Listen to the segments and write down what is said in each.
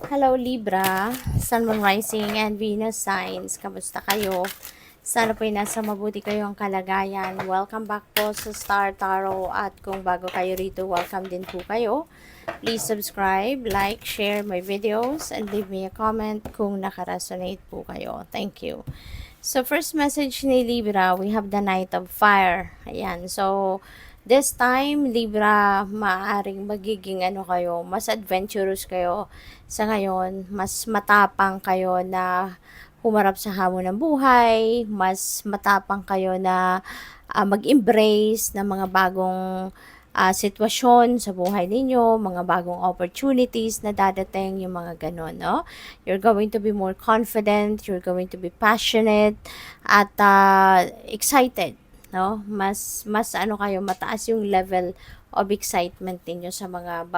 Hello Libra, Sun, Moon, Rising, and Venus signs. Kamusta kayo? Sana po'y nasa mabuti kayong kalagayan. Welcome back po sa Star Tarot at kung bago kayo rito, welcome din po kayo. Please subscribe, like, share my videos, and leave me a comment kung nakaresonate po kayo. Thank you. So, first message ni Libra, we have the Knight of Fire. Ayan, so, this time, Libra, maaaring magiging kayo, mas adventurous kayo sa ngayon, mas matapang kayo na humarap sa hamon ng buhay, mas matapang kayo na mag-embrace ng mga bagong sitwasyon sa buhay ninyo, mga bagong opportunities na dadating, yung mga ganon, no? You're going to be more confident, you're going to be passionate, at excited, no? Mas kayo, mataas yung level of excitement ninyo sa mga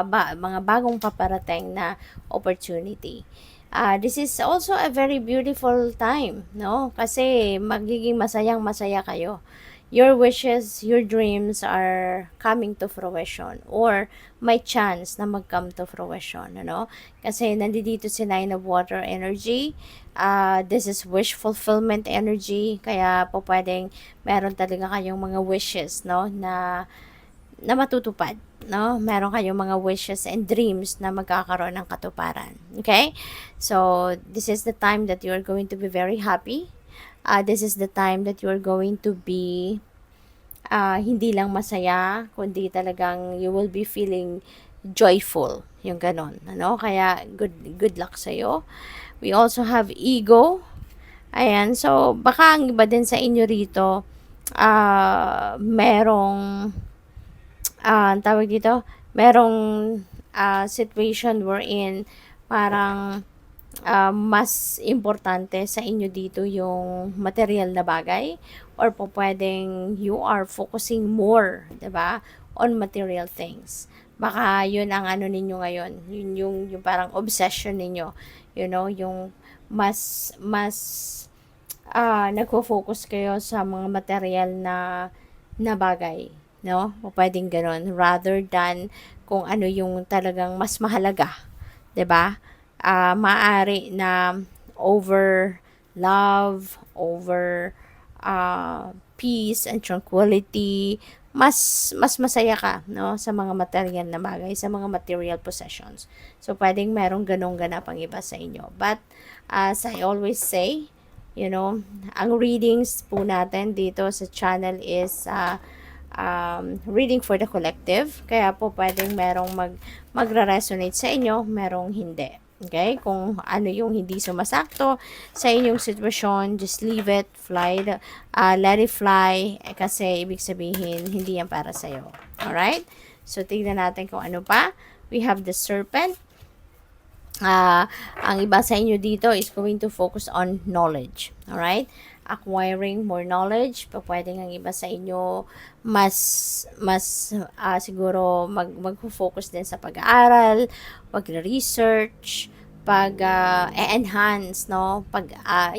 bagong paparating na opportunity. This is also a very beautiful time, no? Kasi magiging masayang-masaya kayo. Your wishes, your dreams are coming to fruition or may chance na mag-come to fruition, ano? Kasi nandito si Nine of Water energy. This is wish fulfillment energy. Kaya po pwedeng meron talaga kayong mga wishes, no? Na matutupad, no? Meron kayong mga wishes and dreams na magkakaroon ng katuparan. Okay? So, this is the time that you are going to be very happy. This is the time that you are going to be hindi lang masaya, kundi talagang you will be feeling joyful. Yung ganon. Ano? Kaya, good luck sa'yo. We also have ego. Ayan. So, baka ang iba din sa inyo rito, merong tawag dito, merong situation wherein parang mas importante sa inyo dito yung material na bagay or po pwedeng you are focusing more, 'di ba, on material things. Baka yun ang ninyo ngayon, yun yung parang obsession ninyo, yung mas nagfo-focus kayo sa mga material na bagay, no? O pwedeng gano'n, rather than kung ano yung talagang mas mahalaga, 'di ba? Maaari na over love, over peace and tranquility, mas masaya ka, no, sa mga material na bagay, sa mga material possessions. So pwedeng merong ganong ganap ang iba sa inyo. But as I always say, ang readings po natin dito sa channel is reading for the collective. Kaya po pwedeng merong magre-resonate sa inyo, merong hindi. Okay? Kung ano yung hindi sumasakto sa inyong sitwasyon, just leave it, let it fly, kasi ibig sabihin, hindi yan para sa'yo. Alright? So, tignan natin kung ano pa. We have the serpent. Ang iba sa inyo dito is going to focus on knowledge. Alright? Acquiring more knowledge. Pwedeng ang iba sa inyo mas siguro mag-focus din sa pag-aaral, pag-research, enhance, no?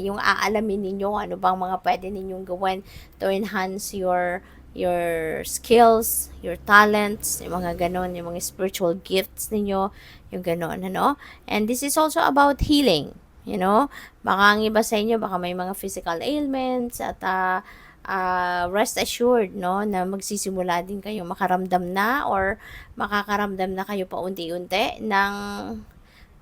Yung aalamin ninyo ano bang mga pwede ninyong gawin to enhance your skills, your talents, yung mga ganon, yung mga spiritual gifts ninyo, yung ganon, ano? And this is also about healing, baka ang iba sa inyo, baka may mga physical ailments at rest assured, no, na magsisimula din kayo makaramdam na or makakaramdam na kayo paunti-unti ng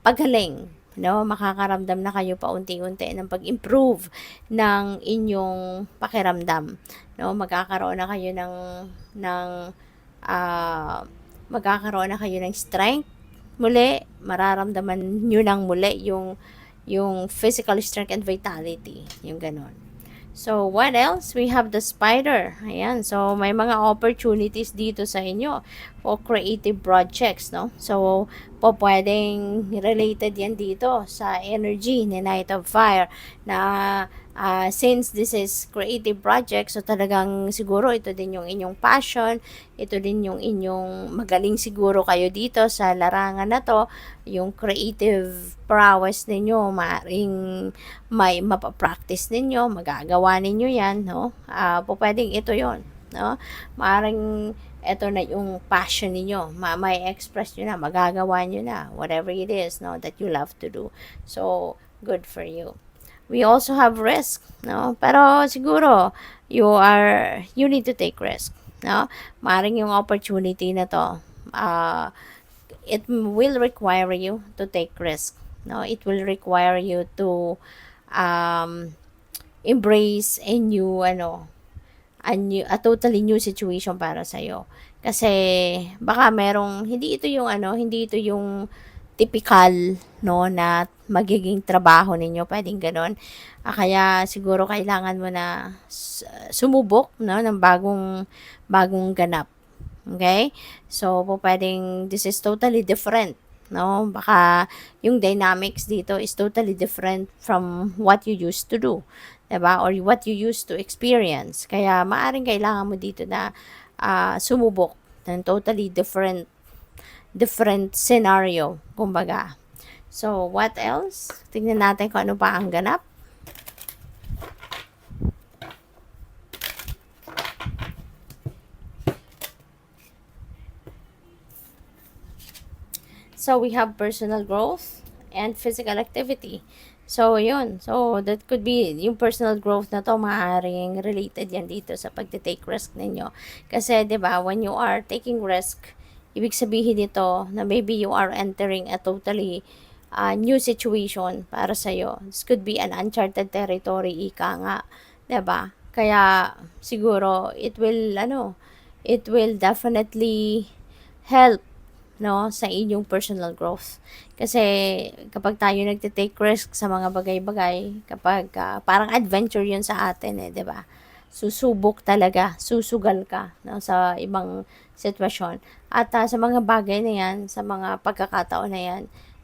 paggaling, no? Makakaramdam na kayo paunti-unti ng pag-improve ng inyong pakiramdam, no? Magkakaroon na kayo ng magkakaroon na kayo ng strength muli, mararamdaman nyo nang muli yung physical strength and vitality, yung ganon. So, what else? We have the spider. Ayan. So, may mga opportunities dito sa inyo for creative projects, no? So, pwedeng related yan dito sa energy ni Knight of Fire na since this is creative project, so talagang siguro ito din yung inyong passion, ito din yung inyong magaling siguro kayo dito sa larangan na to, yung creative prowess ninyo, maaaring may mapapractice ninyo, magagawa ninyo yan, no? Pwedeng ito yon, no? Maaring eto na yung passion ninyo, may express nyo na, magagawa nyo na, whatever it is, no, that you love to do. So, good for you. We also have risk, no? Pero siguro, you need to take risk, no? Maaring yung opportunity na to, it will require you to take risk, no? It will require you to um, embrace a totally new situation para sa iyo. Kasi baka hindi ito yung typical, no, na magiging trabaho ninyo, pwedeng gano'n. Kaya siguro kailangan mo na sumubok, no, ng bagong ganap. Okay? So, pwedeng this is totally different, no? Baka yung dynamics dito is totally different from what you used to do, 'di ba? Or what you used to experience. Kaya maaring kailangan mo dito na sumubok ng totally different scenario, kumbaga. So, what else? Tingnan natin kung ano pa ang ganap. So, we have personal growth and physical activity. So, yun. So, that could be, yung personal growth na to, maaaring related yan dito sa pagte-take risk ninyo. Kasi, di ba, when you are taking risk, ibig sabihin nito na maybe you are entering a totally new situation para sa'yo. This could be an uncharted territory, ika nga. Di ba? Kaya, siguro, it will definitely help, no, sa inyong personal growth. Kasi kapag tayo nagte-take risk sa mga bagay-bagay, kapag parang adventure 'yun sa atin, 'di ba? Susubok talaga, susugal ka, no, sa ibang sitwasyon. At sa mga bagay na 'yan, sa mga pagkakataon na 'yan,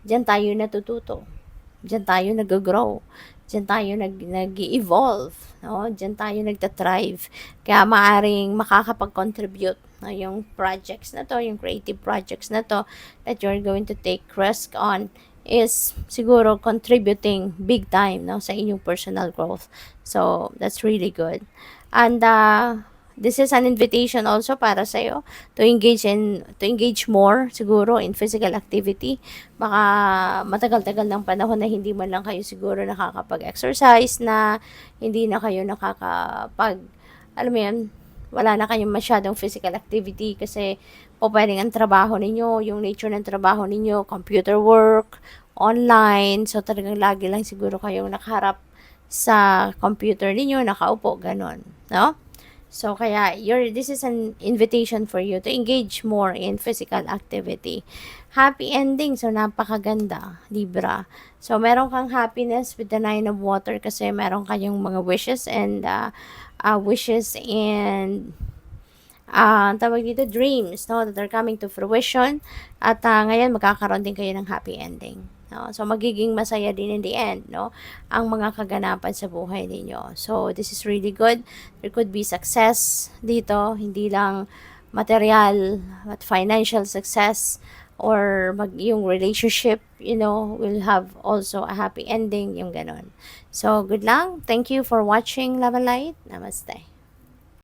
diyan tayo natututo. Diyan tayo nag-grow. Diyan tayo nag-evolve, no? Diyan tayo nagta-thrive. Kaya maaring makakapag-contribute, no, yung projects na to, yung creative projects na to that you're going to take risk on is siguro contributing big time, no, sa inyong personal growth. So, that's really good. And this is an invitation also para sa iyo to engage more siguro in physical activity. Baka matagal-tagal ng panahon na hindi man lang kayo siguro nakakapag-exercise, na hindi na kayo alam mo yan, wala na kayong masyadong physical activity kasi pwedeng ang trabaho ninyo, yung nature ng trabaho ninyo, computer work, online, so talagang lagi lang siguro kayong nakaharap sa computer ninyo, nakaupo, ganon, no? So, kaya this is an invitation for you to engage more in physical activity. Happy ending. So, napakaganda, Libra. So, meron kang happiness with the Nine of Water kasi meron kayong mga wishes and tawag dito, dreams, no, that are coming to fruition. At ngayon, magkakaroon din kayo ng happy ending. No? So, magiging masaya din in the end, no, ang mga kaganapan sa buhay ninyo. So, this is really good. There could be success dito, hindi lang material, but financial success, or yung relationship, will have also a happy ending, yung ganon. So, good lang. Thank you for watching Love and Light. Namaste.